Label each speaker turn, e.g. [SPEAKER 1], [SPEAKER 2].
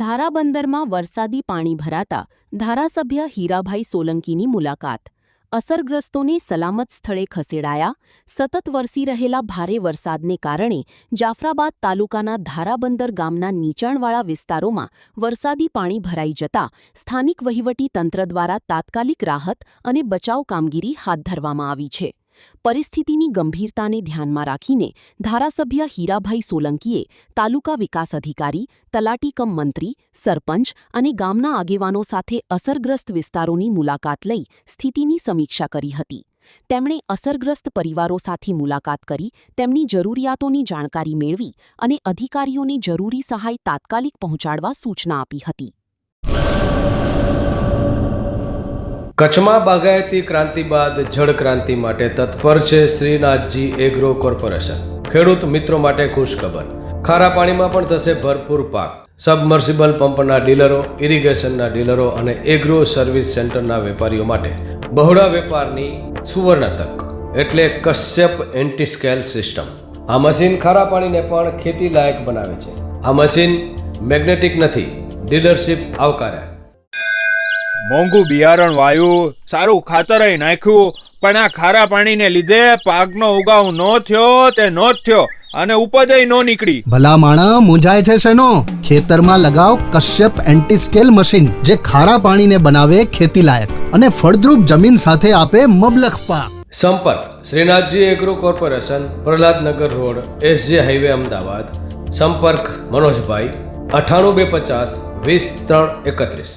[SPEAKER 1] ધારાબંદરમાં વરસાદી પાણી ભરાતા ધારાસભ્ય હીરાભાઈ સોલંકીની મુલાકાત. અસરગ્રસ્તોને સલામત સ્થળે ખસેડાયા. સતત વરસી રહેલા ભારે વરસાદને કારણે જાફરાબાદ તાલુકાના ધારાબંદર ગામના નીચાણવાળા વિસ્તારોમાં વરસાદી પાણી ભરાઈ જતા સ્થાનિક વહીવટી તંત્ર દ્વારા તાત્કાલિક રાહત અને બચાવ કામગીરી હાથ ધરવામાં આવી છે. પરિસ્થિતિની ગંભીરતાને ધ્યાનમાં રાખીને ધારાસભ્ય હીરાભાઈ સોલંકીએ તાલુકા વિકાસ અધિકારી, તલાટી કમ મંત્રી, સરપંચ અને ગામના આગેવાનો સાથે અસરગ્રસ્ત વિસ્તારોની મુલાકાત લઈ સ્થિતિની સમીક્ષા કરી હતી. તેમણે અસરગ્રસ્ત પરિવારો સાથે મુલાકાત કરી તેમની જરૂરિયાતોની જાણકારી મેળવી અને અધિકારીઓને જરૂરી સહાય તાત્કાલિક પહોંચાડવા સૂચના આપી હતી.
[SPEAKER 2] કચ્છમાં બાગાયતી ક્રાંતિ બાદ જળ ક્રાંતિ માટે તત્પર છે શ્રીનાથજી એગ્રો કોર્પોરેશન. ખેડૂત મિત્રો માટે ખુશખબર. ખારા પાણીમાં પણ થશે ભરપૂર પાક. સબમર્સિબલ પંપના ડીલરો, ઇરિગેશનના ડીલરો અને એગ્રો સર્વિસ સેન્ટરના વેપારીઓ માટે બહોળા વેપારની સુવર્ણ તક એટલે કશ્યપ એન્ટીસ્કેલ સિસ્ટમ. આ મશીન ખારા પાણીને પણ ખેતી લાયક બનાવે છે. આ મશીન મેગ્નેટિક નથી. ડીલરશીપ આવકાર્યા.
[SPEAKER 3] મોંઘું બિયારણ વાયું, સારું ખાતરય નાખ્યું, પણ આ ખારા પાણીને લીધે પાકનો ઉગાવ નો થયો તે નો જ થયો અને ઉપજય નો નીકળી.
[SPEAKER 4] ભલા માણા મૂંઝાય છે શેનો? ખેતરમાં લગાવ કશ્યપ એન્ટીસ્કેલ મશીન, જે ખારા પાણીને બનાવે ખેતી લાયક અને ફળદ્રુપ જમીન સાથે આપે મબલખ પાક.
[SPEAKER 2] સંપર્ક Shrinathji agro corporation, Prahlad Nagar road, SJ highway, Ahmedabad. સંપર્ક મનોજભાઈ 98 250 20 331.